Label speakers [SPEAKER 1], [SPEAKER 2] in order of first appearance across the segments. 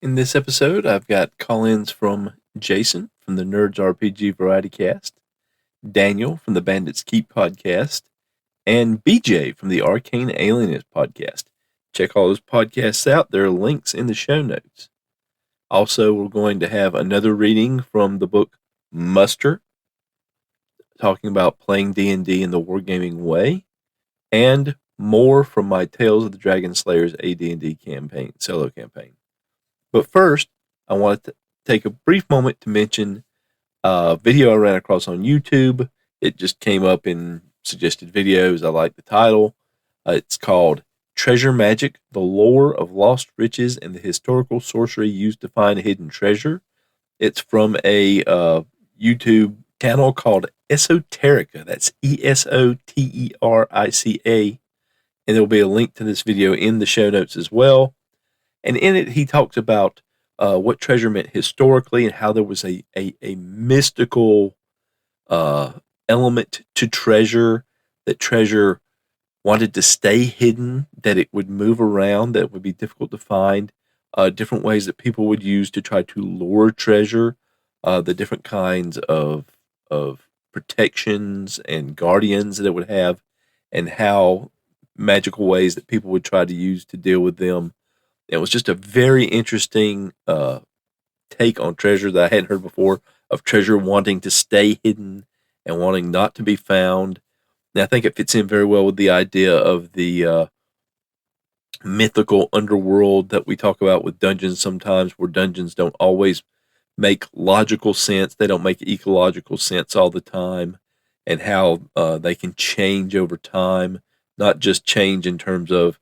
[SPEAKER 1] In this episode, I've got call-ins from Jason from the Nerds RPG Variety Cast, Daniel from the Bandits Keep podcast, and BJ from the Arcane Alienist podcast. Check all those podcasts out. There are links in the show notes. Also, we're going to have another reading from the book Muster, talking about playing D&D in the wargaming way, and more from my Tales of the Dragon Slayers AD&D campaign, solo campaign. But first, I wanted to take a brief moment to mention a video I ran across on YouTube. It just came up in suggested videos. I like the title. It's called Treasure Magic, the Lore of Lost Riches and the Historical Sorcery Used to Find Hidden Treasure. It's from a YouTube channel called Esoterica. That's Esoterica. And there will be a link to this video in the show notes as well. And in it, he talks about what treasure meant historically and how there was a mystical element to treasure, that treasure wanted to stay hidden, that it would move around, that it would be difficult to find, different ways that people would use to try to lure treasure, the different kinds of protections and guardians that it would have, and how magical ways that people would try to use to deal with them. It was just a very interesting take on treasure that I hadn't heard before, of treasure wanting to stay hidden and wanting not to be found. And I think it fits in very well with the idea of the mythical underworld that we talk about with dungeons sometimes, where dungeons don't always make logical sense. They don't make ecological sense all the time, and how they can change over time, not just change in terms of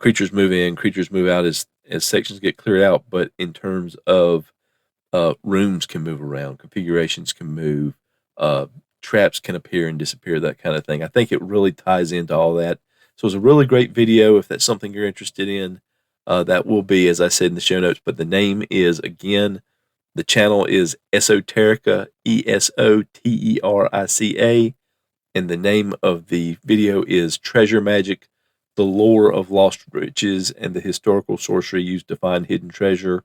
[SPEAKER 1] creatures move in, creatures move out as sections get cleared out, but in terms of rooms can move around, configurations can move, traps can appear and disappear, that kind of thing. I think it really ties into all that. So it's a really great video. If that's something you're interested in, that will be, as I said, in the show notes. But the name is, again, the channel is Esoterica, Esoterica, and the name of the video is Treasure Magic, the Lore of Lost Riches and the Historical Sorcery Used to Find Hidden Treasure.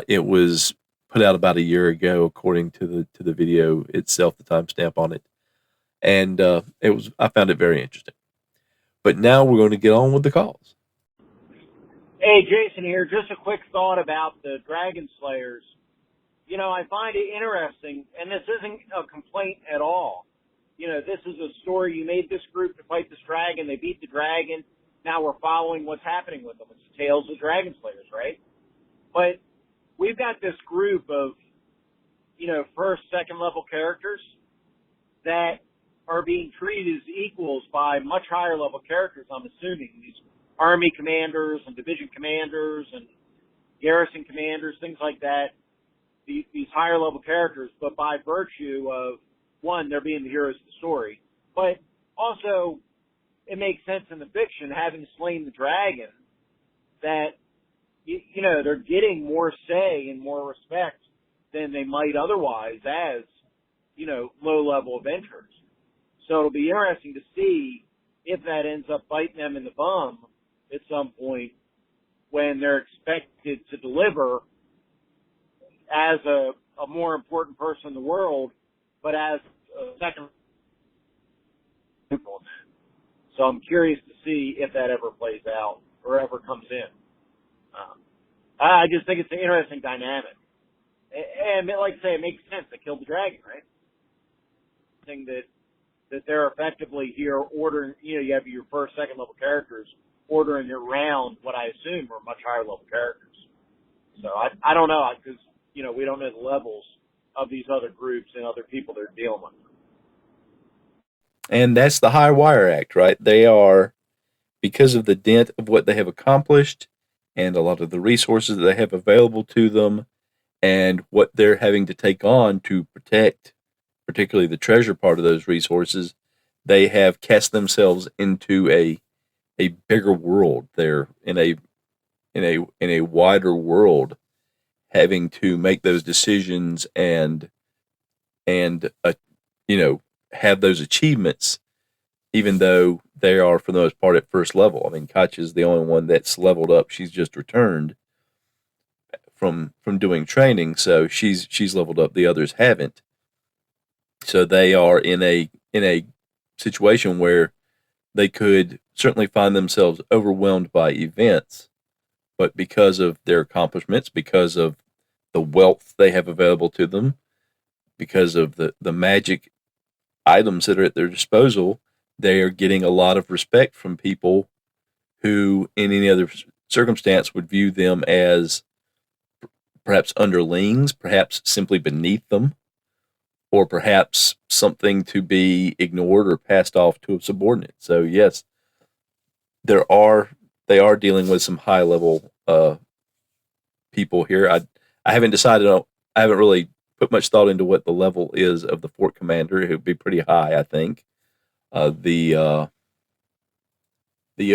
[SPEAKER 1] It was put out about a year ago, according to the video itself, the timestamp on it, and I found it very interesting. But now we're going to get on with the calls.
[SPEAKER 2] Hey, Jason here. Just a quick thought about the Dragon Slayers. You know, I find it interesting, and this isn't a complaint at all. You know, this is a story. You made this group to fight this dragon. They beat the dragon. Now we're following what's happening with them. It's Tales of Dragon Slayers, right? But we've got this group of, you know, first, second level characters that are being treated as equals by much higher level characters, I'm assuming. These army commanders and division commanders and garrison commanders, things like that. These higher level characters, but by virtue of, one, they're being the heroes of the story, but also it makes sense in the fiction, having slain the dragon, that, you know, they're getting more say and more respect than they might otherwise as, you know, low-level adventurers. So it'll be interesting to see if that ends up biting them in the bum at some point when they're expected to deliver as a more important person in the world, but as a second. So I'm curious to see if that ever plays out or ever comes in. I just think it's an interesting dynamic. And like I say, it makes sense. They killed the dragon, right? Thing that they're effectively here ordering, you know, you have your first, second level characters ordering around what I assume are much higher level characters. So I don't know, because, you know, we don't know the levels of these other groups and other people they're dealing with.
[SPEAKER 1] And that's the High Wire Act, right? They are, because of the dent of what they have accomplished and a lot of the resources that they have available to them and what they're having to take on to protect, particularly the treasure part of those resources, they have cast themselves into a bigger world. They're in a wider world, having to make those decisions and you know, have those achievements, even though they are, for the most part, at first level. I mean, Katja's the only one that's leveled up. She's just returned from doing training, so she's leveled up. The others haven't, so they are in a situation where they could certainly find themselves overwhelmed by events, but because of their accomplishments, because of the wealth they have available to them, because of the magic items that are at their disposal, they are getting a lot of respect from people who, in any other circumstance, would view them as perhaps underlings, perhaps simply beneath them, or perhaps something to be ignored or passed off to a subordinate. So yes, there are they are dealing with some high level people here. I haven't decided. I haven't really put much thought into what the level is of the fort commander. It would be pretty high, I think. The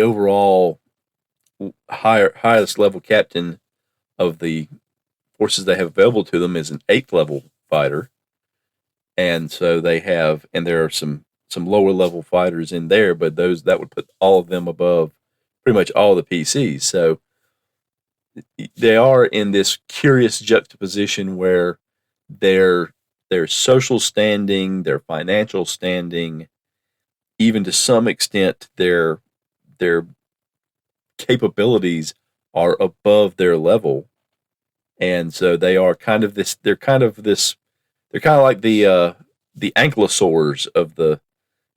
[SPEAKER 1] overall highest level captain of the forces they have available to them is an 8th level fighter, and so they have, and there are some lower level fighters in there, but those that would put all of them above pretty much all the PCs. So they are in this curious juxtaposition where their their social standing, their financial standing, even to some extent their capabilities are above their level, and so they are kind of this. They're kind of like the ankylosaurs of the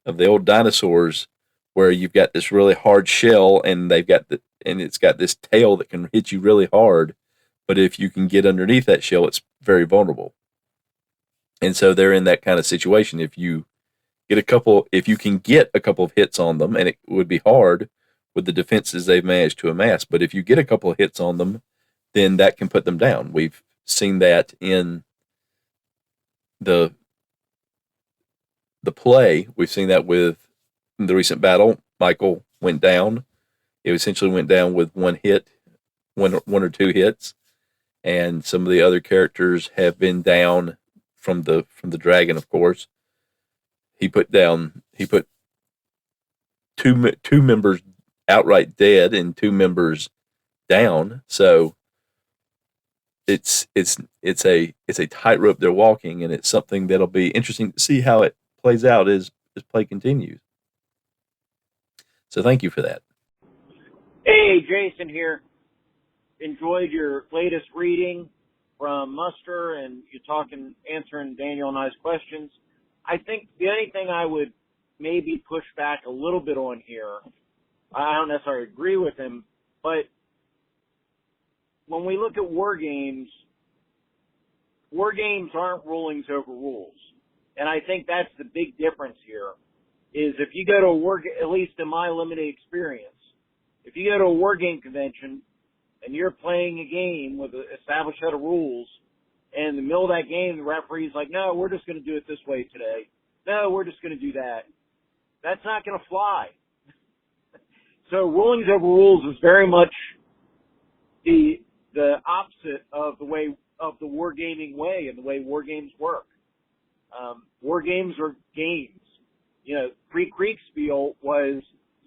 [SPEAKER 1] old dinosaurs, where you've got this really hard shell, and it's got this tail that can hit you really hard, but if you can get underneath that shell, it's very vulnerable. And so they're in that kind of situation. If you can get a couple of hits on them, and it would be hard with the defenses they've managed to amass, but if you get a couple of hits on them, then that can put them down. We've seen that in the the play. We've seen that with the recent battle. Michael went down. It essentially went down with one hit, one or two hits, and some of the other characters have been down from the dragon. Of course, he put two members outright dead and two members down. So it's a tightrope they're walking, and it's something that'll be interesting to see how it plays out as play continues. So thank you for that.
[SPEAKER 2] Hey, Jason here. Enjoyed your latest reading from Muster, and you answering Daniel and I's questions. I think the only thing I would maybe push back a little bit on here, I don't necessarily agree with him, but when we look at war games aren't rulings over rules. And I think that's the big difference here, is if you go to at least in my limited experience, if you go to a war game convention and you're playing a game with an established set of rules, and in the middle of that game, the referee's like, no, we're just going to do it this way today. No, we're just going to do that. That's not going to fly. So rulings over rules is very much the opposite of the way of the wargaming way and the way war games work. War games are games. You know, pre-Kriegspiel was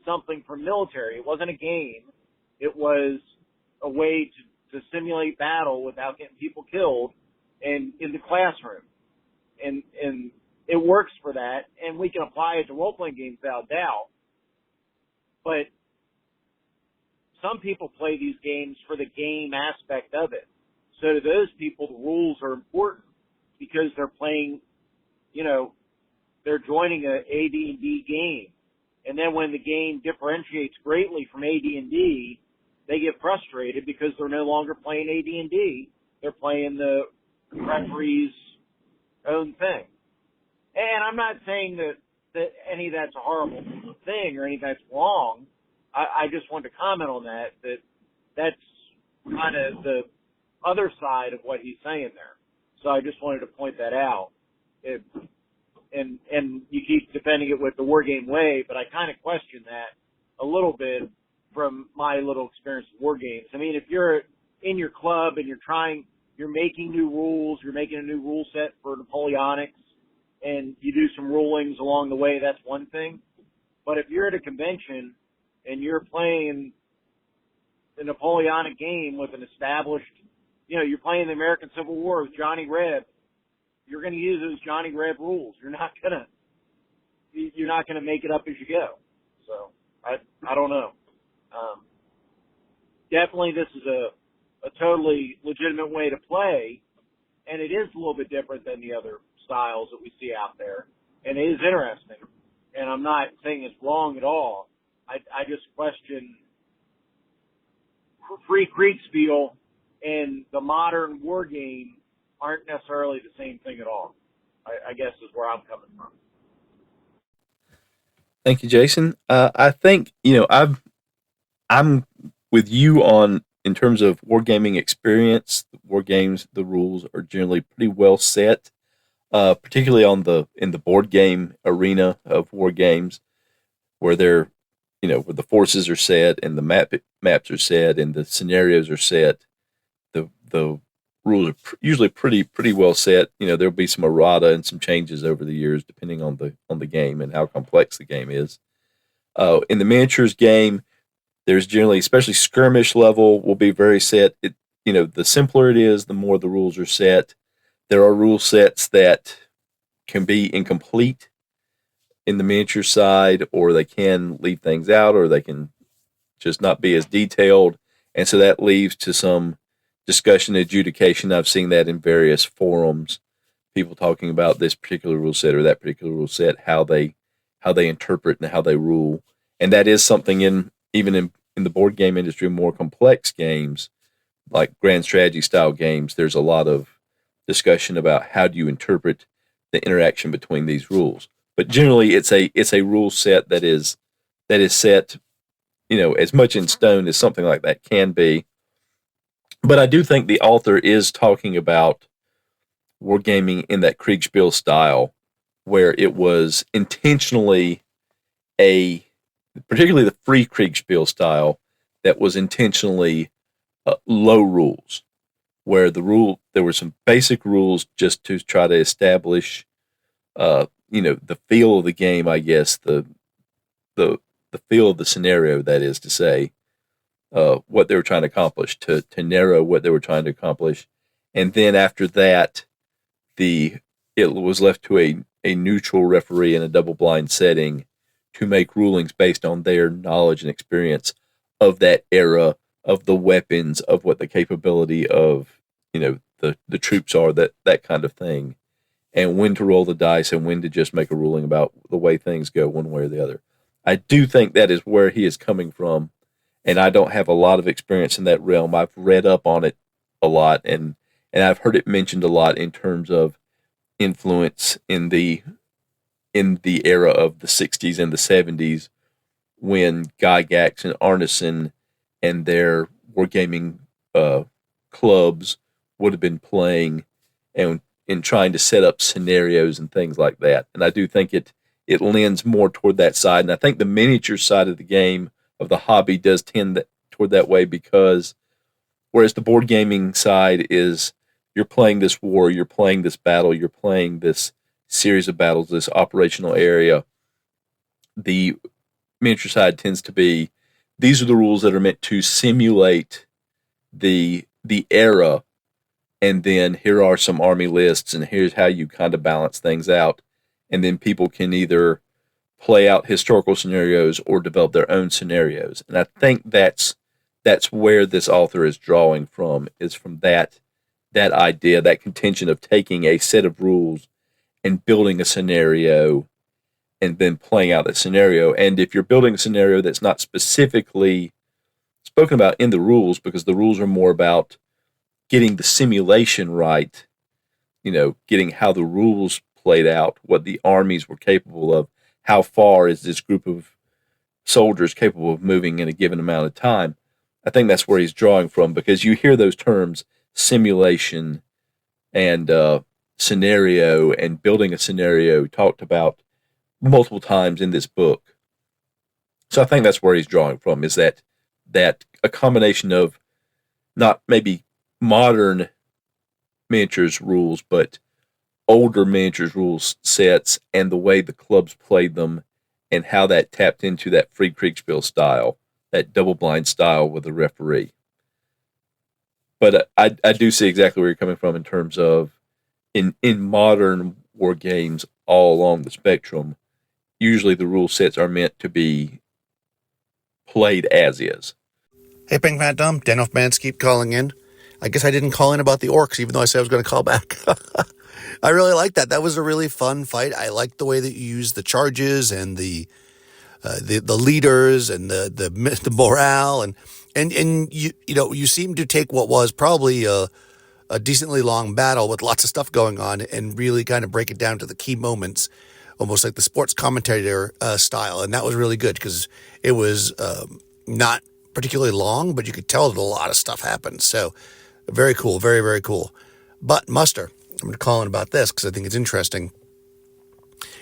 [SPEAKER 2] something for military. It wasn't a game. It was a way to simulate battle without getting people killed and in the classroom. And it works for that, and we can apply it to role-playing games without doubt. But some people play these games for the game aspect of it. So to those people, the rules are important because they're playing, they're joining a AD&D game. And then when the game differentiates greatly from AD&D, they get frustrated because they're no longer playing AD&D. They're playing the referee's own thing. And I'm not saying that any of that's a horrible thing or any of that's wrong. I just wanted to comment on that's kind of the other side of what he's saying there. So I just wanted to point that out. And you keep defending it with the war game way, but I kind of question that a little bit from my little experience with war games. I mean, if you're in your club and you're making new rules, you're making a new rule set for Napoleonics, and you do some rulings along the way, that's one thing. But if you're at a convention and you're playing a Napoleonic game with an established, you're playing the American Civil War with Johnny Reb. You're going to use those Johnny Reb rules. You're not going to make it up as you go. So I don't know. Definitely this is a totally legitimate way to play, and it is a little bit different than the other styles that we see out there, and it is interesting. And I'm not saying it's wrong at all. I just question Free Kriegspiel and the modern war game aren't necessarily the same thing at all. I guess is where I'm coming from.
[SPEAKER 1] Thank you, Jason. I think I'm with you on in terms of wargaming experience. War games, the rules are generally pretty well set, particularly in the board game arena of war games, where they're where the forces are set and the maps are set and the scenarios are set. The rules are usually pretty well set. There'll be some errata and some changes over the years depending on the game and how complex the game is. In the miniatures game, there's generally, especially skirmish level, will be very set. The simpler it is, the more the rules are set. There are rule sets that can be incomplete in the miniature side, or they can leave things out, or they can just not be as detailed. And so that leads to some discussion and adjudication. I've seen that in various forums, people talking about this particular rule set or that particular rule set, how they interpret and how they rule. And that is something even in the board game industry, more complex games like grand strategy style games, there's a lot of discussion about how do you interpret the interaction between these rules. But generally, it's a rule set that is set, as much in stone as something like that can be. But I do think the author is talking about wargaming in that Kriegspiel style, where it was intentionally particularly the free Kriegspiel style, that was intentionally low rules, where there were some basic rules just to try to establish, the feel of the game, I guess, the feel of the scenario, that is to say, what they were trying to accomplish, to narrow what they were trying to accomplish. And then after that, it was left to a neutral referee in a double blind setting to make rulings based on their knowledge and experience of that era, of the weapons, of what the capability of, the troops are, that kind of thing, and when to roll the dice and when to just make a ruling about the way things go one way or the other. I do think that is where he is coming from, and I don't have a lot of experience in that realm. I've read up on it a lot, and I've heard it mentioned a lot in terms of influence in the era of the 60s and the 70s, when Gygax and Arneson and their wargaming clubs would have been playing and in trying to set up scenarios and things like that. And I do think it lends more toward that side. And I think the miniature side of the game, of the hobby, does tend toward that way, because whereas the board gaming side is, you're playing this war, you're playing this battle, you're playing this series of battles, this operational area, the miniature side tends to be, these are the rules that are meant to simulate the era, and then here are some army lists, and here's how you kind of balance things out, and then people can either play out historical scenarios or develop their own scenarios. And I think that's where this author is drawing from, is from that idea, that contention of taking a set of rules and building a scenario and then playing out that scenario. And if you're building a scenario that's not specifically spoken about in the rules, because the rules are more about getting the simulation right, getting how the rules played out, what the armies were capable of, how far is this group of soldiers capable of moving in a given amount of time. I think that's where he's drawing from, because you hear those terms, simulation and scenario and building a scenario, talked about multiple times in this book. So I think that's where he's drawing from, is that a combination of not maybe modern miniatures rules, but older miniatures rules sets, and the way the clubs played them, and how that tapped into that free Kriegspiel style, that double blind style with a referee. but I do see exactly where you're coming from in terms of in modern war games all along the spectrum. Usually, the rule sets are meant to be played as is.
[SPEAKER 3] Hey, Ping Phantom, Daniel Manskeep calling in. I guess I didn't call in about the orcs, even though I said I was going to call back. I really liked that. That was a really fun fight. I liked the way that you used the charges and the leaders and the morale and you seemed to take what was probably a decently long battle with lots of stuff going on and really kind of break it down to the key moments, almost like the sports commentator style. And that was really good because it was not particularly long, but you could tell that a lot of stuff happened. So very cool, very, very cool. But Muster, I'm going to call in about this because I think it's interesting.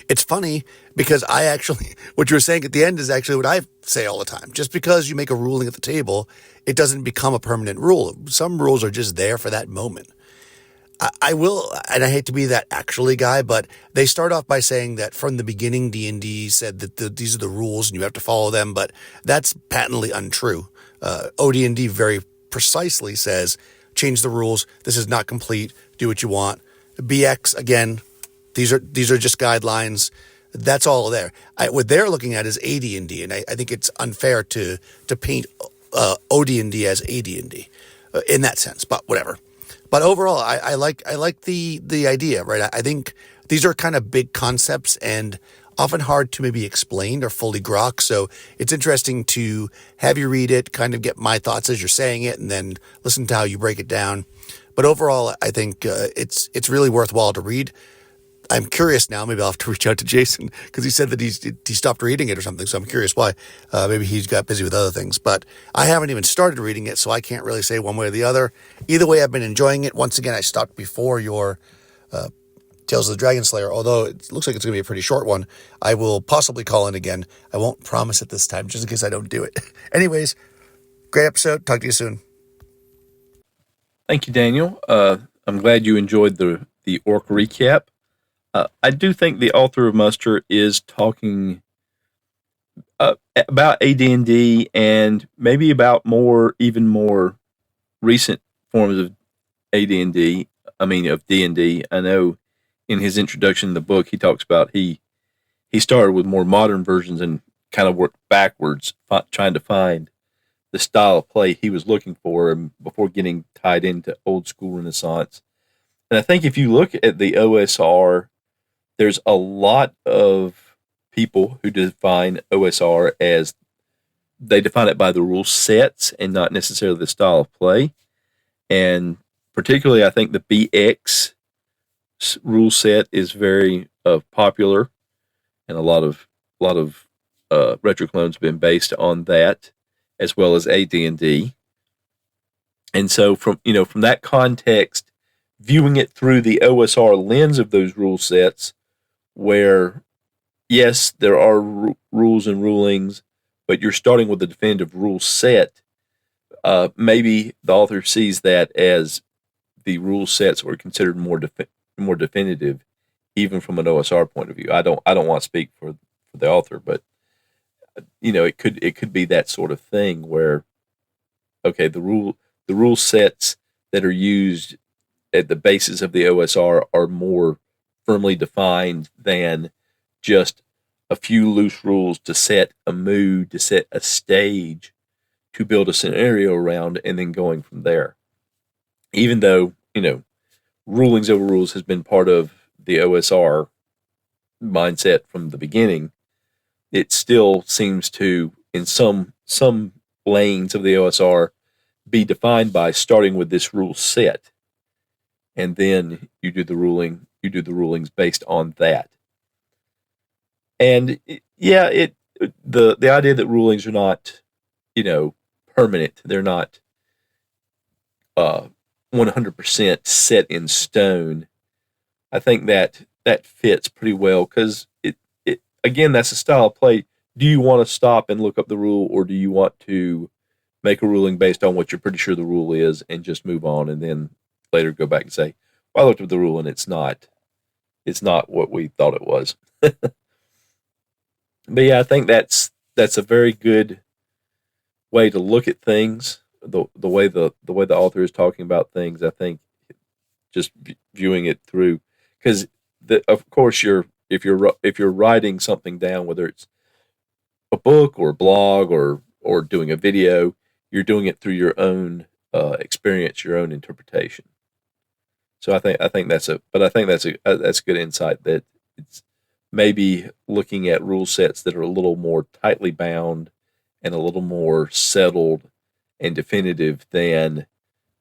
[SPEAKER 3] It's funny because I actually, what you were saying at the end is actually what I say all the time. Just because you make a ruling at the table, it doesn't become a permanent rule. Some rules are just there for that moment. I will, and I hate to be that actually guy, but they start off by saying that from the beginning, D&D said that these are the rules and you have to follow them, but that's patently untrue. OD&D very precisely says, change the rules. This is not complete. Do what you want. BX, again, these are just guidelines. That's all there. What they're looking at is AD&D, and I think it's unfair to paint OD&D as AD&D in that sense, but whatever. But overall, I like the idea, right? I think these are kind of big concepts and often hard to maybe explain or fully grok. So it's interesting to have you read it, kind of get my thoughts as you're saying it, and then listen to how you break it down. But overall, I think it's really worthwhile to read. I'm curious now. Maybe I'll have to reach out to Jason because he said that he stopped reading it or something. So I'm curious why. Maybe he's got busy with other things. But I haven't even started reading it, so I can't really say one way or the other. Either way, I've been enjoying it. Once again, I stopped before your Tales of the Dragon Slayer, although it looks like it's going to be a pretty short one. I will possibly call in again. I won't promise it this time, just in case I don't do it. Anyways, great episode. Talk to you soon.
[SPEAKER 1] Thank you, Daniel. I'm glad you enjoyed the orc recap. I do think the author of Muster is talking about AD&D and maybe about even more recent forms of AD&D. I mean, of D&D. I know in his introduction in the book, he talks about he started with more modern versions and kind of worked backwards, trying to find the style of play he was looking for before getting tied into old school Renaissance. And I think if you look at the OSR, there's a lot of people who define OSR as they define it by the rule sets and not necessarily the style of play. And particularly, I think the BX rule set is very popular, and a lot of retro clones have been based on that, as well as AD&D. And so, from that context, viewing it through the OSR lens of those rule sets, where yes, there are rules and rulings, but you're starting with a definitive rule set. Maybe the author sees that as the rule sets were considered more definitive, even from an OSR point of view. I don't want to speak for the author, but it could be that sort of thing where, okay, the rule sets that are used at the basis of the OSR are more firmly defined than just a few loose rules to set a mood, to set a stage, to build a scenario around, and then going from there. Even though, rulings over rules has been part of the OSR mindset from the beginning, it still seems to, in some lanes of the OSR, be defined by starting with this rule set, and then you do the rulings based on that. And the idea that rulings are not, permanent, they're not 100% set in stone. I think that fits pretty well because it again, that's a style of play. Do you want to stop and look up the rule, or do you want to make a ruling based on what you're pretty sure the rule is and just move on, and then later go back and say, well, I looked up the rule and it's not what we thought it was. But yeah, I think that's a very good way to look at things. the way the author is talking about things, I think just viewing it through, because of course if you're writing something down, whether it's a book or a blog or doing a video, you're doing it through your own experience, your own interpretation. So I think that's good insight, that it's maybe looking at rule sets that are a little more tightly bound and a little more settled and definitive than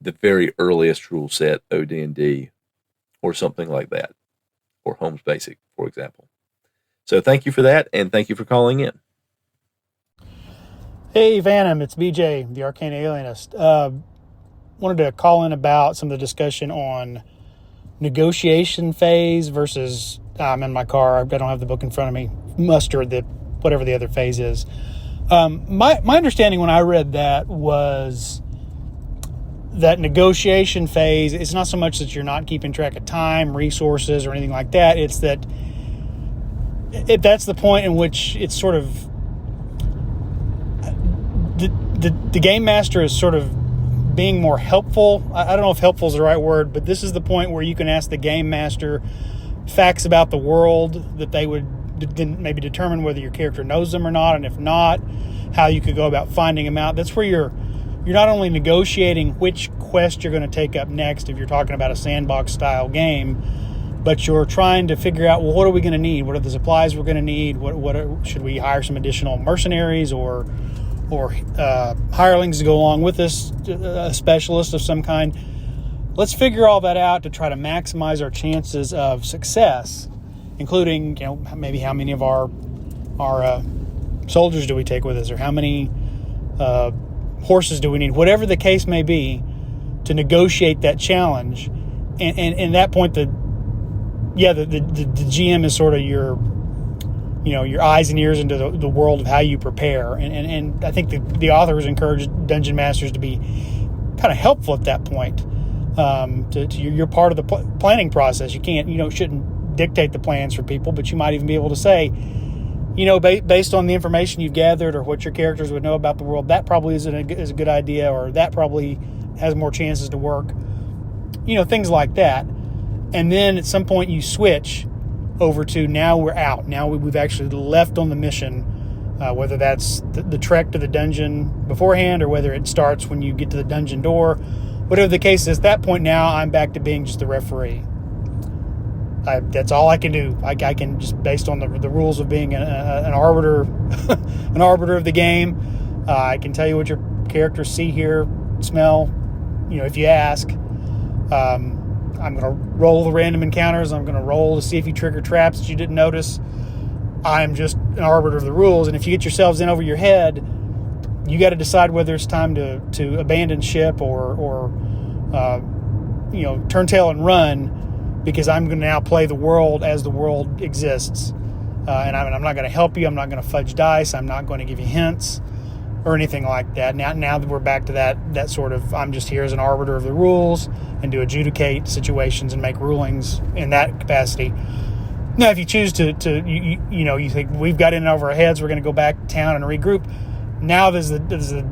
[SPEAKER 1] the very earliest rule set, OD&D, or something like that, or Holmes Basic, for example. So thank you for that, and thank you for calling in.
[SPEAKER 4] Hey, Phantom, it's BJ, the Arcane Alienist. Wanted to call in about some of the discussion on negotiation phase versus, I'm in my car, I don't have the book in front of me, muster, whatever the other phase is. My understanding when I read that was that negotiation phase, it's not so much that you're not keeping track of time, resources, or anything like that. It's that that's the point in which it's sort of the game master is sort of being more helpful. I don't know if helpful is the right word, but this is the point where you can ask the game master facts about the world that they would maybe determine whether your character knows them or not, and if not, how you could go about finding them out. That's where you're not only negotiating which quest you're going to take up next if you're talking about a sandbox style game, but you're trying to figure out, well, what are we going to need? What are the supplies we're going to need? Should we hire some additional mercenaries or hirelings to go along with us, a specialist of some kind? Let's figure all that out to try to maximize our chances of success, including, maybe how many of our soldiers do we take with us, or how many horses do we need, whatever the case may be, to negotiate that challenge. And that point, the GM is sort of your eyes and ears into the world of how you prepare. And I think the authors encourage dungeon masters to be kind of helpful at that point. You're part of the planning process. You can't, shouldn't dictate the plans for people, but you might even be able to say, based on the information you've gathered or what your characters would know about the world, that probably is a good idea, or that probably has more chances to work. Things like that. And then at some point you switch over to, now we're out. Now we've actually left on the mission, whether that's the trek to the dungeon beforehand or whether it starts when you get to the dungeon door. Whatever the case is, at that point now I'm back to being just the referee. That's all I can do. I can just, based on the rules of being an arbiter, an arbiter of the game, I can tell you what your characters see, hear, smell, if you ask. I'm going to roll the random encounters. I'm going to roll to see if you trigger traps that you didn't notice. I'm just an arbiter of the rules. And if you get yourselves in over your head, you got to decide whether it's time to abandon ship or turn tail and run, because I'm going to now play the world as the world exists. And I'm not going to help you. I'm not going to fudge dice. I'm not going to give you hints or anything like that. Now that we're back to that sort of, I'm just here as an arbiter of the rules and to adjudicate situations and make rulings in that capacity. Now, if you choose to you think we've got in over our heads, we're going to go back to town and regroup. Now there's the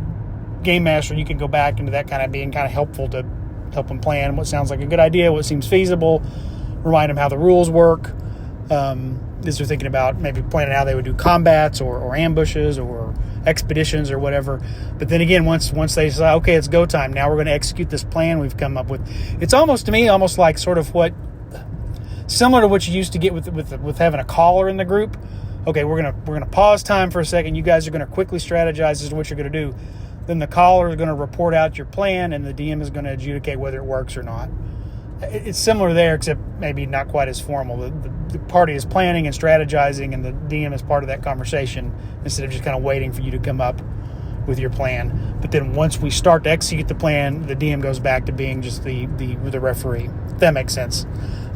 [SPEAKER 4] game master. You can go back into that kind of being kind of helpful to help them plan what sounds like a good idea, what seems feasible, remind them how the rules work. As they're thinking about maybe planning how they would do combats or ambushes or expeditions or whatever. But then again, once they say, okay, it's go time, now we're going to execute this plan we've come up with. It's almost like sort of similar to what you used to get with having a caller in the group. Okay, we're gonna pause time for a second. You guys are going to quickly strategize as to what you're going to do. Then the caller is going to report out your plan, and the DM is going to adjudicate whether it works or not. It's similar there, except maybe not quite as formal. The party is planning and strategizing, and the DM is part of that conversation instead of just kind of waiting for you to come up with your plan. But then once we start to execute the plan, the DM goes back to being just the referee. If that makes sense.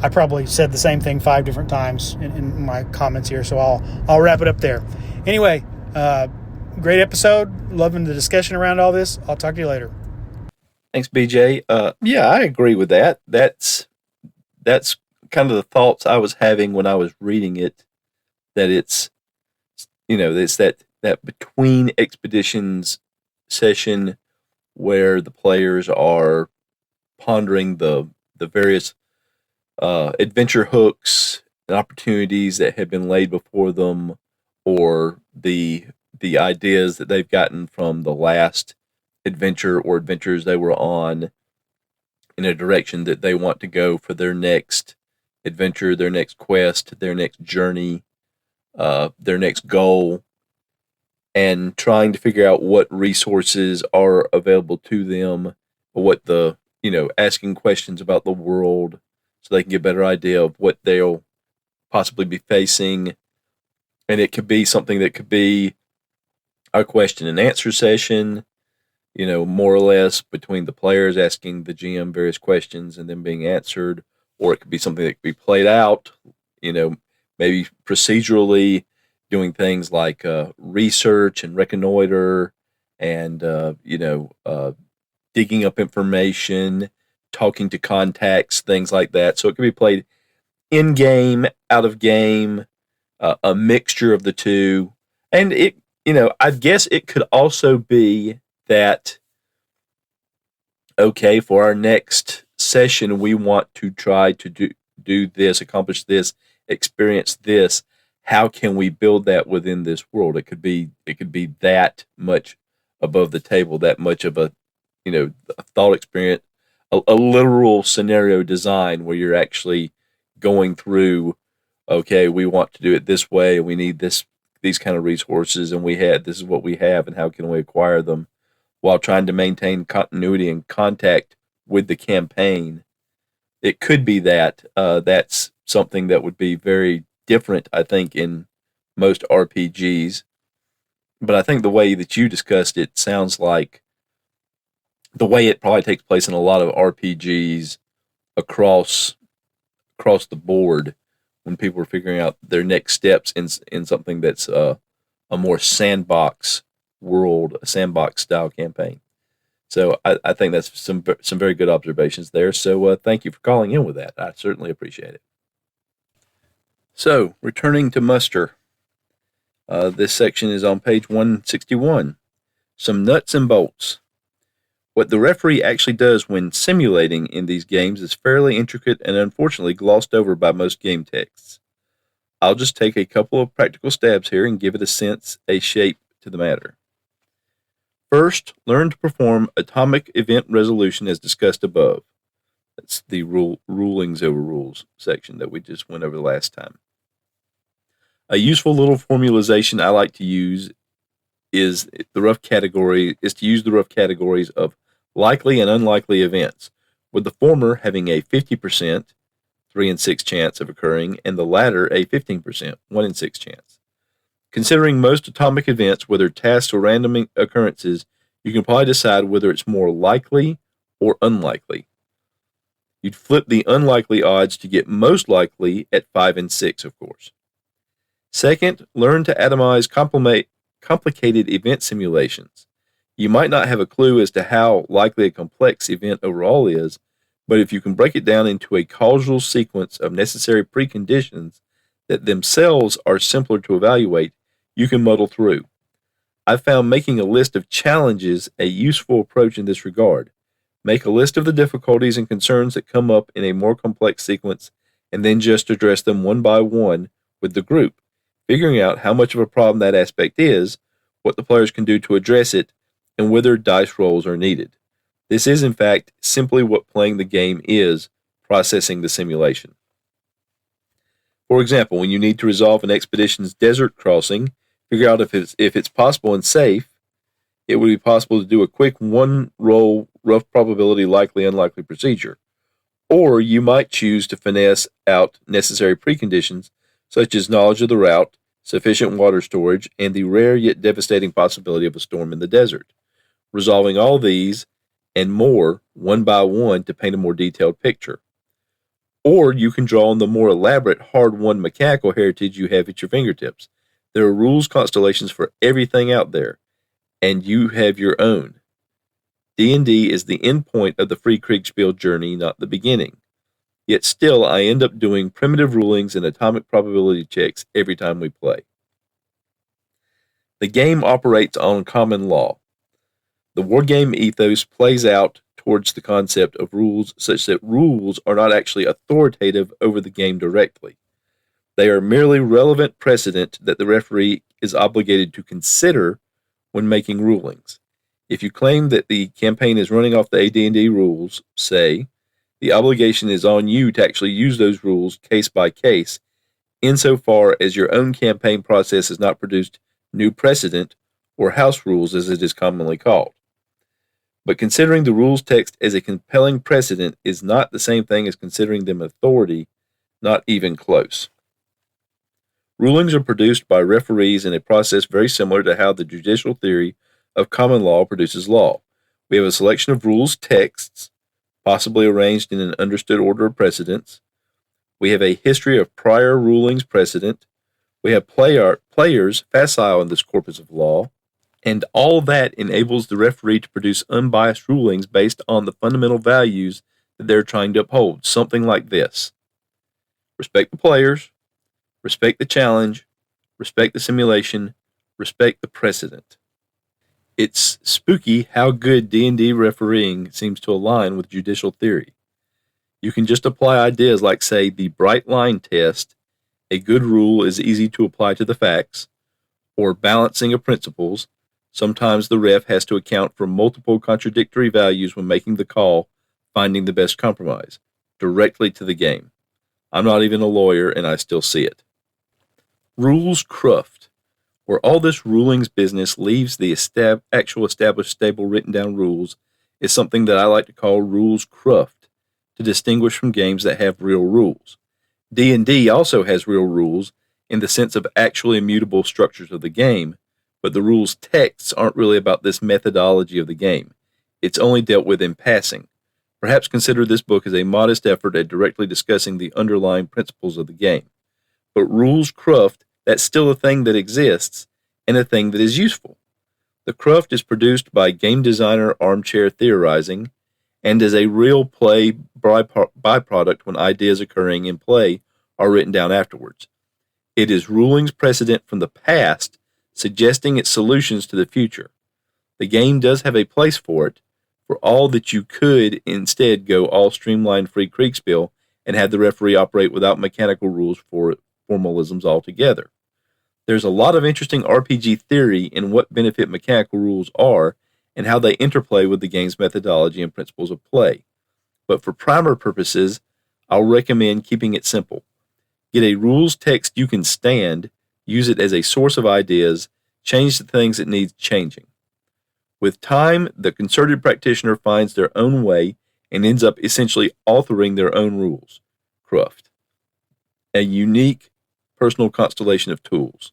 [SPEAKER 4] I probably said the same thing 5 different times in my comments here, so I'll wrap it up there. Anyway, great episode. Loving the discussion around all this. I'll talk to you later.
[SPEAKER 1] Thanks, BJ. Yeah, I agree with that. That's kind of the thoughts I was having when I was reading it. That it's that between expeditions session where the players are pondering the various adventure hooks and opportunities that have been laid before them, or the ideas that they've gotten from the last adventure or adventures they were on, in a direction that they want to go for their next adventure, their next quest, their next journey, their next goal, and trying to figure out what resources are available to them, or what asking questions about the world so they can get a better idea of what they'll possibly be facing. And it could be something that could be a question and answer session, more or less between the players asking the GM various questions and then being answered. Or it could be something that could be played out, maybe procedurally, doing things like research and reconnoiter and, digging up information, talking to contacts, things like that. So it could be played in game, out of game, a mixture of the two. And I guess it could also be that, okay, for our next session, we want to try to do this, accomplish this, experience this. How can we build that within this world? It could be that much above the table, that much of a thought experience, a literal scenario design where you're actually going through, okay, we want to do it this way, we need these kind of resources, and this is what we have, and how can we acquire them, while trying to maintain continuity and contact with the campaign. It could be that that's something that would be very different, I think, in most RPGs. But I think the way that you discussed it sounds like the way it probably takes place in a lot of RPGs across the board, when people are figuring out their next steps in something that's a more sandbox world, a sandbox style campaign. So I think that's some very good observations there. So thank you for calling in with that. I certainly appreciate it. So returning to muster, this section is on page 161. Some nuts and bolts. What the referee actually does when simulating in these games is fairly intricate and unfortunately glossed over by most game texts. I'll just take a couple of practical stabs here and give it a shape to the matter. First, learn to perform atomic event resolution as discussed above. That's the rulings over rules section that we just went over the last time. A useful little formalization I like to use is to use the rough categories of likely and unlikely events, with the former having a 50%, 3 in 6 chance of occurring, and the latter a 15%, 1 in 6 chance. Considering most atomic events, whether tasks or random occurrences, you can probably decide whether it's more likely or unlikely. You'd flip the unlikely odds to get most likely at 5 and 6, of course. Second, learn to atomize complicated event simulations. You might not have a clue as to how likely a complex event overall is, but if you can break it down into a causal sequence of necessary preconditions that themselves are simpler to evaluate, you can muddle through. I've found making a list of challenges a useful approach in this regard. Make a list of the difficulties and concerns that come up in a more complex sequence, and then just address them one by one with the group, figuring out how much of a problem that aspect is, what the players can do to address it, and whether dice rolls are needed. This is, in fact, simply what playing the game is, processing the simulation. For example, when you need to resolve an expedition's desert crossing, figure out if it's possible and safe, it would be possible to do a quick one-roll rough probability likely unlikely procedure. Or you might choose to finesse out necessary preconditions, such as knowledge of the route, sufficient water storage, and the rare yet devastating possibility of a storm in the desert, resolving all these and more one by one to paint a more detailed picture. Or you can draw on the more elaborate, hard-won mechanical heritage you have at your fingertips. There are rules constellations for everything out there, and you have your own. D&D is the end point of the free Kriegspiel journey, not the beginning. Yet still, I end up doing primitive rulings and atomic probability checks every time we play. The game operates on common law. The wargame ethos plays out towards the concept of rules such that rules are not actually authoritative over the game directly. They are merely relevant precedent that the referee is obligated to consider when making rulings. If you claim that the campaign is running off the AD&D rules, say, the obligation is on you to actually use those rules case by case, insofar as your own campaign process has not produced new precedent, or house rules as it is commonly called. But considering the rules text as a compelling precedent is not the same thing as considering them authority, not even close. Rulings are produced by referees in a process very similar to how the judicial theory of common law produces law. We have a selection of rules texts, possibly arranged in an understood order of precedence. We have a history of prior rulings precedent. We have players facile in this corpus of law. And all that enables the referee to produce unbiased rulings based on the fundamental values that they're trying to uphold. Something like this: respect the players, respect the challenge, respect the simulation, respect the precedent. It's spooky how good D&D refereeing seems to align with judicial theory. You can just apply ideas like, say, the bright line test, a good rule is easy to apply to the facts, or balancing of principles. Sometimes the ref has to account for multiple contradictory values when making the call, finding the best compromise, directly to the game. I'm not even a lawyer, and I still see it. Rules cruft, where all this rulings business leaves the actual established stable written down rules, is something that I like to call rules cruft, to distinguish from games that have real rules. D&D also has real rules in the sense of actually immutable structures of the game, but the rules texts aren't really about this methodology of the game. It's only dealt with in passing. Perhaps consider this book as a modest effort at directly discussing the underlying principles of the game. But rules cruft, that's still a thing that exists, and a thing that is useful. The cruft is produced by game designer armchair theorizing, and is a real play byproduct when ideas occurring in play are written down afterwards. It is rulings precedent from the past, suggesting its solutions to the future. The game does have a place for it, for all that you could instead go all streamlined free Kriegspiel and have the referee operate without mechanical rules for formalisms altogether. There's a lot of interesting RPG theory in what benefit mechanical rules are and how they interplay with the game's methodology and principles of play. But for primer purposes, I'll recommend keeping it simple. Get a rules text you can stand, use it as a source of ideas, change the things that need changing. With time, the concerted practitioner finds their own way and ends up essentially authoring their own rules. Cruft. A unique personal constellation of tools.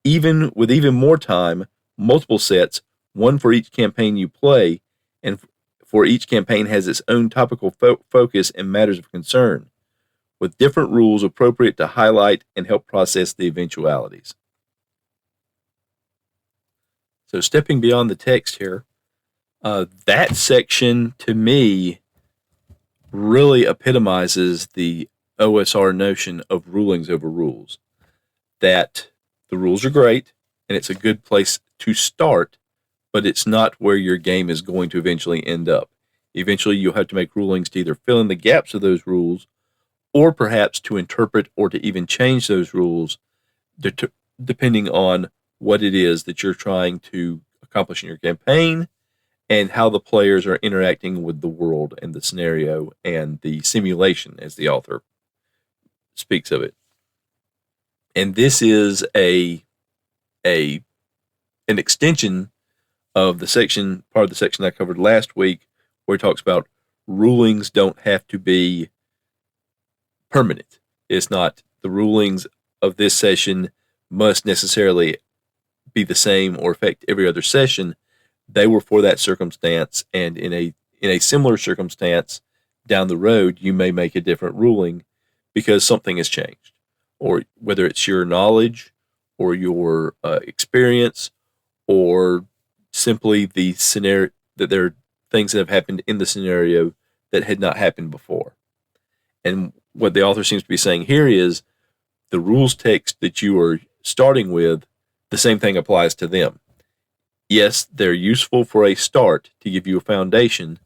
[SPEAKER 1] Even with even more time, multiple sets, one for each campaign you play, and for each campaign has its own topical focus and matters of concern, with different rules appropriate to highlight and help process the eventualities. So stepping beyond the text here, that section to me really epitomizes the OSR notion of rulings over rules. That the rules are great, and it's a good place to start, but it's not where your game is going to eventually end up. Eventually, you'll have to make rulings to either fill in the gaps of those rules, or perhaps to interpret or to even change those rules depending on what it is that you're trying to accomplish in your campaign and how the players are interacting with the world and the scenario and the simulation, as the author speaks of it. And this is an extension of the section, part of the section I covered last week, where he talks about rulings don't have to be permanent. It's not the rulings of this session must necessarily be the same or affect every other session. They were for that circumstance, and in a similar circumstance down the road, you may make a different ruling because something has changed, or whether it's your knowledge or your experience, or simply the scenario that there are things that have happened in the scenario that had not happened before. And what the author seems to be saying here is the rules text that you are starting with, the same thing applies to them. Yes, they're useful for a start to give you a foundation,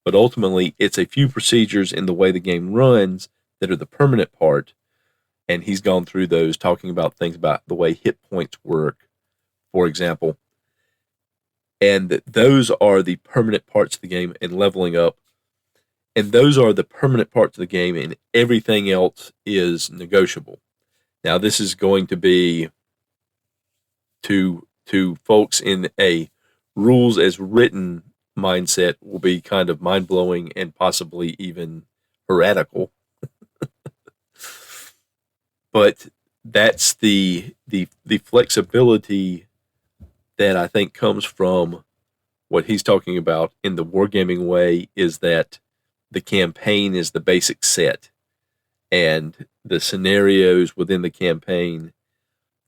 [SPEAKER 1] but ultimately it's a few procedures in the way the game runs that are the permanent part. And he's gone through those, talking about things about the way hit points work, for example. And those are the permanent parts of the game and leveling up. And those are the permanent parts of the game, and everything else is negotiable. Now, this is going to be to folks in a rules as written mindset will be kind of mind blowing and possibly even heretical. But that's the flexibility that I think comes from what he's talking about in the wargaming way, is that the campaign is the basic set, and the scenarios within the campaign,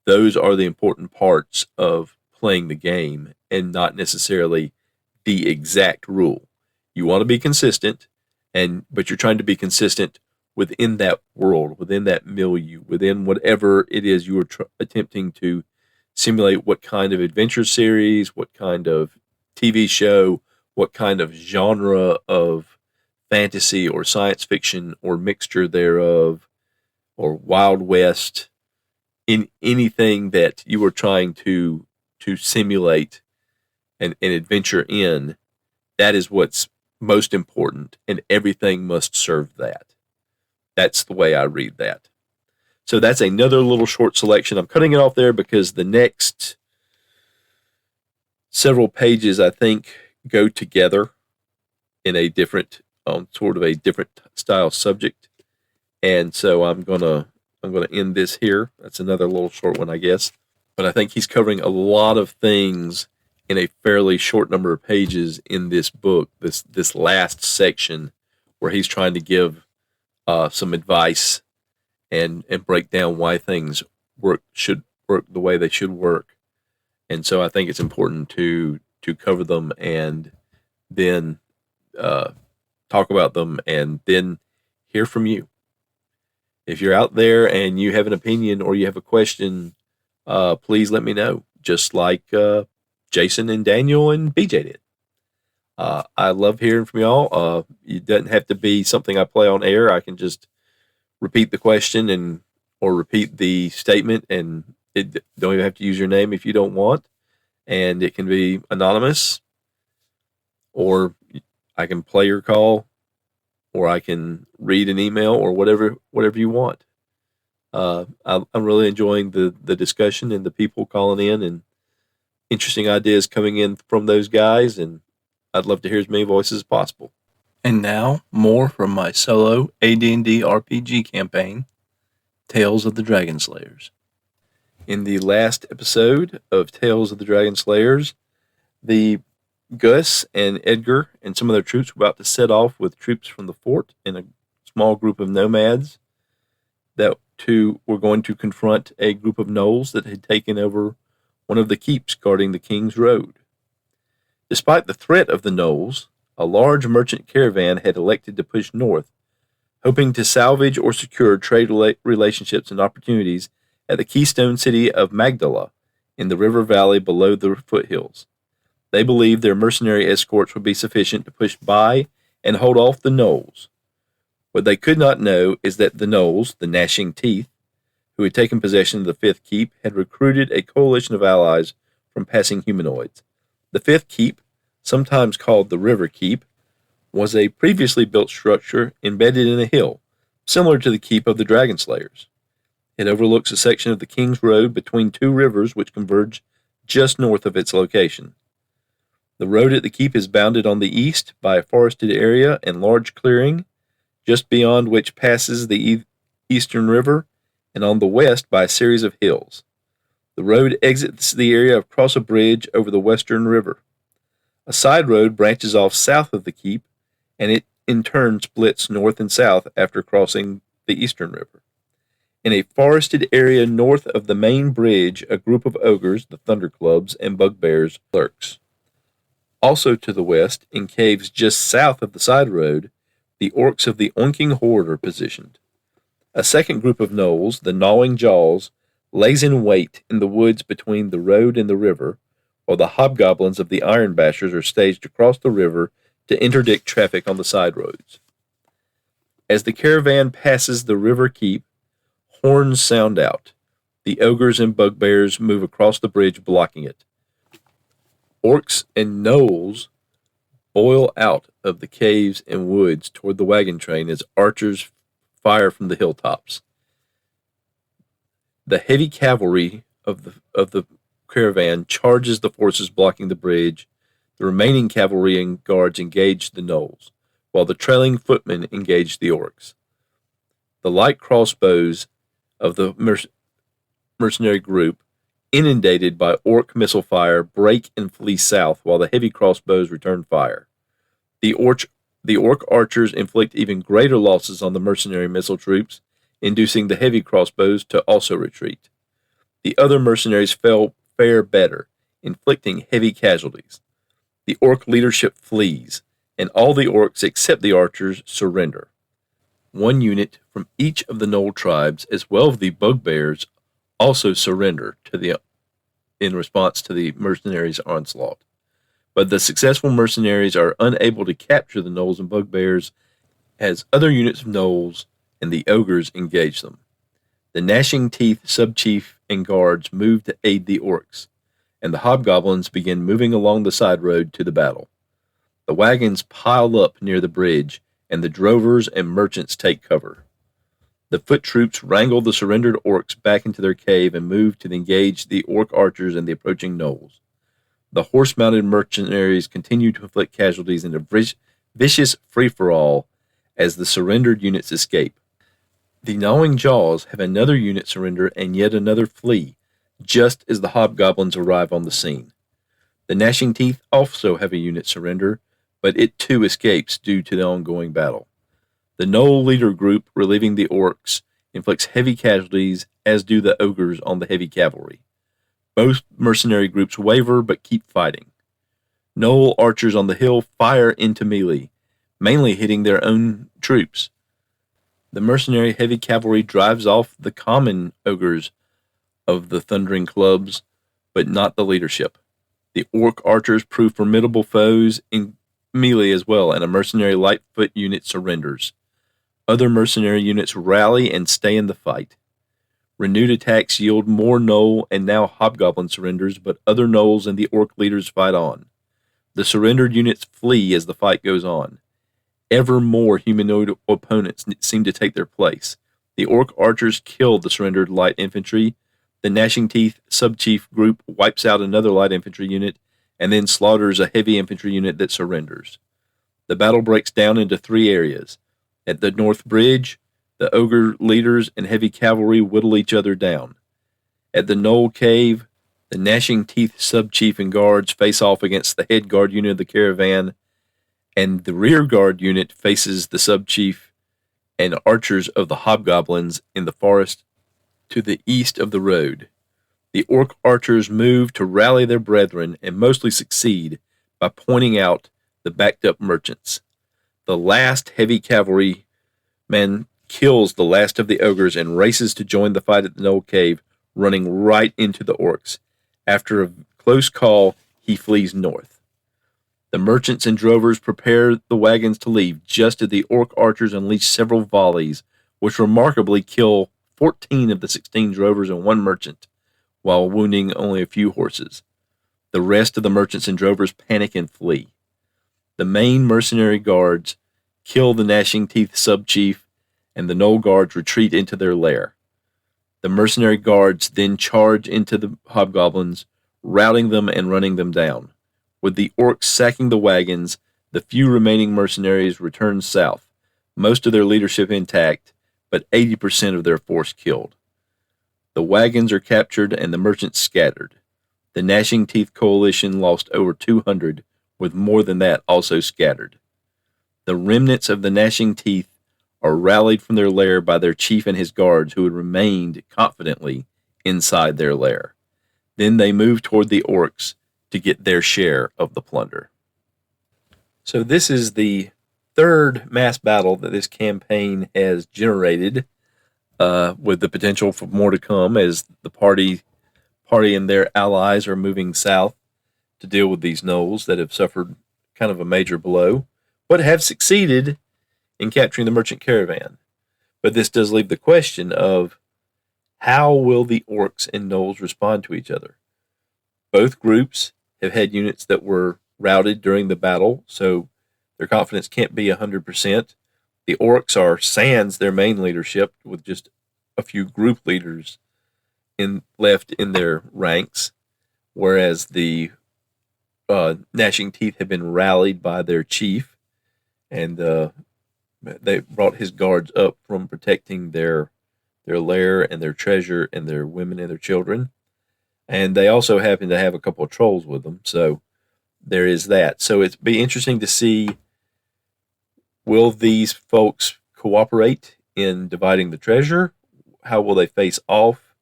[SPEAKER 1] those are the important parts of playing the game, and not necessarily the exact rule. You want to be consistent, but you're trying to be consistent within that world, within that milieu, within whatever it is you are attempting to simulate. What kind of adventure series, what kind of TV show, what kind of genre of fantasy or science fiction or mixture thereof, or Wild West, in anything that you are trying to simulate an adventure in, that is what's most important, and everything must serve that. That's the way I read that. So that's another little short selection. I'm cutting it off there because the next several pages, I think, go together in a different, sort of a different style subject. And so I'm gonna end this here. That's another little short one, I guess. But I think he's covering a lot of things in a fairly short number of pages in this book. This last section where he's trying to give some advice and break down why things should work the way they should work. And so I think it's important to cover them, and then talk about them, and then hear from you. If you're out there and you have an opinion or you have a question, please let me know, just like Jason and Daniel and BJ did. I love hearing from y'all. It doesn't have to be something I play on air. I can just repeat the question or repeat the statement, and it don't even have to use your name if you don't want. And it can be anonymous, or I can play your call, or I can read an email, or whatever you want. I'm really enjoying the discussion and the people calling in, and interesting ideas coming in from those guys, and I'd love to hear as many voices as possible. And now, more from my solo AD&D RPG campaign, Tales of the Dragon Slayers. In the last episode of Tales of the Dragon Slayers, the Gus and Edgar and some of their troops were about to set off with troops from the fort and a small group of nomads that were going to confront a group of gnolls that had taken over one of the keeps guarding the King's Road. Despite the threat of the gnolls, a large merchant caravan had elected to push north, hoping to salvage or secure trade relationships and opportunities at the keystone city of Magdala in the river valley below the foothills. They believed their mercenary escorts would be sufficient to push by and hold off the gnolls. What they could not know is that the gnolls, the Gnashing Teeth, who had taken possession of the Fifth Keep, had recruited a coalition of allies from passing humanoids. The Fifth Keep, sometimes called the River Keep, was a previously built structure embedded in a hill, similar to the Keep of the Dragon Slayers. It overlooks a section of the King's Road between two rivers which converge just north of its location. The road at the keep is bounded on the east by a forested area and large clearing, just beyond which passes the eastern river, and on the west by a series of hills. The road exits the area across a bridge over the western river. A side road branches off south of the keep, and it in turn splits north and south after crossing the eastern river. In a forested area north of the main bridge, a group of ogres, the Thunderclubs, and bugbears lurks. Also to the west, in caves just south of the side road, the orcs of the Oinking Horde are positioned. A second group of gnolls, the Gnawing Jaws, lays in wait in the woods between the road and the river, while the hobgoblins of the Iron Bashers are staged across the river to interdict traffic on the side roads. As the caravan passes the river keep, horns sound out. The ogres and bugbears move across the bridge, blocking it. Orcs and gnolls boil out of the caves and woods toward the wagon train as archers fire from the hilltops. The heavy cavalry of the caravan charges the forces blocking the bridge. The remaining cavalry and guards engage the gnolls, while the trailing footmen engage the orcs. The light crossbows of the mercenary group, inundated by orc missile fire, break and flee south, while the heavy crossbows return fire. The orc archers inflict even greater losses on the mercenary missile troops, inducing the heavy crossbows to also retreat. The other mercenaries fare better, inflicting heavy casualties. The orc leadership flees, and all the orcs except the archers surrender. One unit from each of the gnoll tribes, as well as the bugbears, also surrender in response to the mercenaries' onslaught. But the successful mercenaries are unable to capture the gnolls and bugbears, as other units of gnolls and the ogres engage them. The Gnashing Teeth subchief and guards move to aid the orcs, and the hobgoblins begin moving along the side road to the battle. The wagons pile up near the bridge, and the drovers and merchants take cover. The foot troops wrangle the surrendered orcs back into their cave and move to engage the orc archers and the approaching gnolls. The horse-mounted mercenaries continue to inflict casualties in a vicious free-for-all as the surrendered units escape. The gnawing jaws have another unit surrender and yet another flee, just as the hobgoblins arrive on the scene. The gnashing teeth also have a unit surrender, but it too escapes due to the ongoing battle. The gnoll leader group, relieving the orcs, inflicts heavy casualties, as do the ogres on the heavy cavalry. Both mercenary groups waver but keep fighting. Gnoll archers on the hill fire into melee, mainly hitting their own troops. The mercenary heavy cavalry drives off the common ogres of the thundering clubs, but not the leadership. The orc archers prove formidable foes in melee as well, and a mercenary lightfoot unit surrenders. Other mercenary units rally and stay in the fight. Renewed attacks yield more gnoll and now hobgoblin surrenders, but other gnolls and the orc leaders fight on. The surrendered units flee as the fight goes on. Ever more humanoid opponents seem to take their place. The orc archers kill the surrendered light infantry. The Gnashing Teeth subchief group wipes out another light infantry unit and then slaughters a heavy infantry unit that surrenders. The battle breaks down into three areas. At the North Bridge, the ogre leaders and heavy cavalry whittle each other down. At the Gnoll Cave, the Gnashing Teeth subchief and guards face off against the head guard unit of the caravan, and the rear guard unit faces the subchief and archers of the hobgoblins in the forest to the east of the road. The orc archers move to rally their brethren and mostly succeed by pointing out the backed up merchants. The last heavy cavalry man kills the last of the ogres and races to join the fight at the Gnoll Cave, running right into the orcs. After a close call, he flees north. The merchants and drovers prepare the wagons to leave just as the orc archers unleash several volleys, which remarkably kill 14 of the 16 drovers and one merchant, while wounding only a few horses. The rest of the merchants and drovers panic and flee. The main mercenary guards kill the Gnashing Teeth subchief, and the Gnoll guards retreat into their lair. The mercenary guards then charge into the hobgoblins, routing them and running them down. With the orcs sacking the wagons, the few remaining mercenaries return south, most of their leadership intact, but 80% of their force killed. The wagons are captured and the merchants scattered. The Gnashing Teeth coalition lost over 200, with more than that also scattered. The remnants of the Gnashing Teeth are rallied from their lair by their chief and his guards, who had remained confidently inside their lair. Then they move toward the orcs to get their share of the plunder. So this is the third mass battle that this campaign has generated, with the potential for more to come as the party and their allies are moving south. to deal with these gnolls that have suffered kind of a major blow, but have succeeded in capturing the merchant caravan. But this does leave the question of how will the orcs and gnolls respond to each other? Both groups have had units that were routed during the battle, so their confidence can't be 100%. The orcs are sans their main leadership, with just a few group leaders left in their ranks, whereas the Gnashing Teeth have been rallied by their chief, and they brought his guards up from protecting their lair and their treasure and their women and their children. And they also happen to have a couple of trolls with them, so there is that. So it'd be interesting to see, will these folks cooperate in dividing the treasure? How will they face off?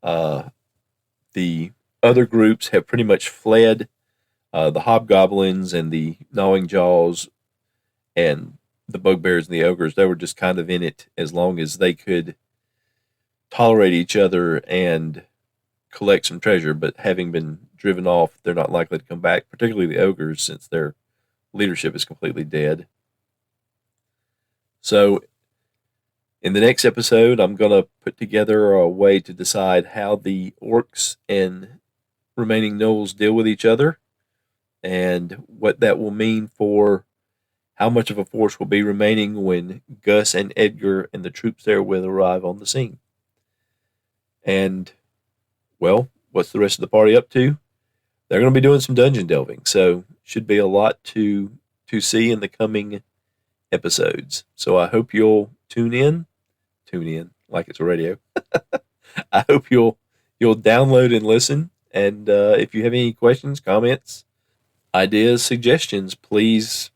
[SPEAKER 1] The other groups have pretty much fled. The hobgoblins and the gnawing jaws and the bugbears and the ogres, they were just kind of in it as long as they could tolerate each other and collect some treasure. But having been driven off, they're not likely to come back, particularly the ogres, since their leadership is completely dead. So in the next episode, I'm going to put together a way to decide how the orcs and remaining gnolls deal with each other, and what that will mean for how much of a force will be remaining when Gus and Edgar and the troops therewith arrive on the scene. And, well, what's the rest of the party up to? They're going to be doing some dungeon delving, so should be a lot to see in the coming episodes. So I hope you'll tune in like it's a radio. I hope you'll download and listen. And if you have any questions, comments, ideas, suggestions, please,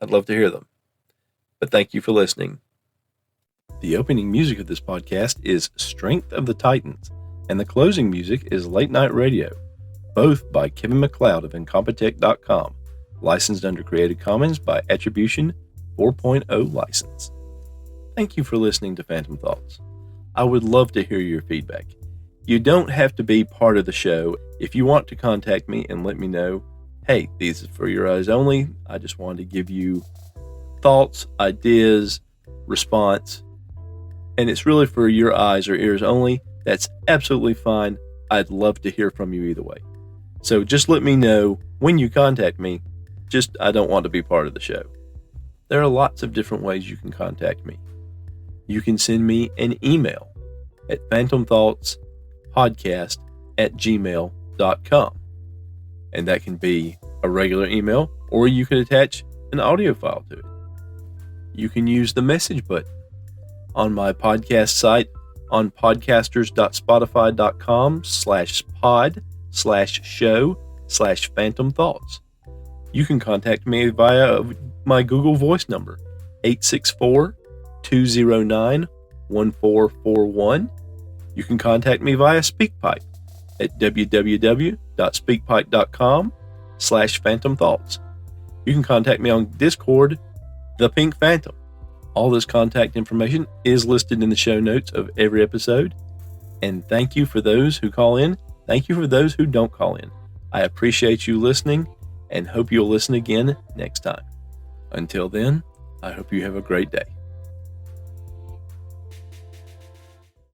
[SPEAKER 1] I'd love to hear them. But thank you for listening. The opening music of this podcast is Strength of the Titans, and the closing music is Late Night Radio, both by Kevin MacLeod of Incompetech.com, licensed under Creative Commons by Attribution 4.0 license. Thank you for listening to Phantom Thoughts. I would love to hear your feedback. You don't have to be part of the show. If you want to contact me and let me know, hey, these are for your eyes only, I just wanted to give you thoughts, ideas, response, and it's really for your eyes or ears only, that's absolutely fine. I'd love to hear from you either way. So just let me know when you contact me. Just, I don't want to be part of the show. There are lots of different ways you can contact me. You can send me an email at phantomthoughtspodcast@gmail.com. And that can be a regular email, or you can attach an audio file to it. You can use the message button on my podcast site on podcasters.spotify.com/pod/show/phantom thoughts. You can contact me via my Google Voice number, 864-209-1441. You can contact me via SpeakPipe at www.speakpipe.com/phantom thoughts. You can contact me on Discord, The Pink Phantom. All this contact information is listed in the show notes of every episode. And thank you for those who call in. Thank you for those who don't call in. I appreciate you listening and hope you'll listen again next time. Until then, I hope you have a great day.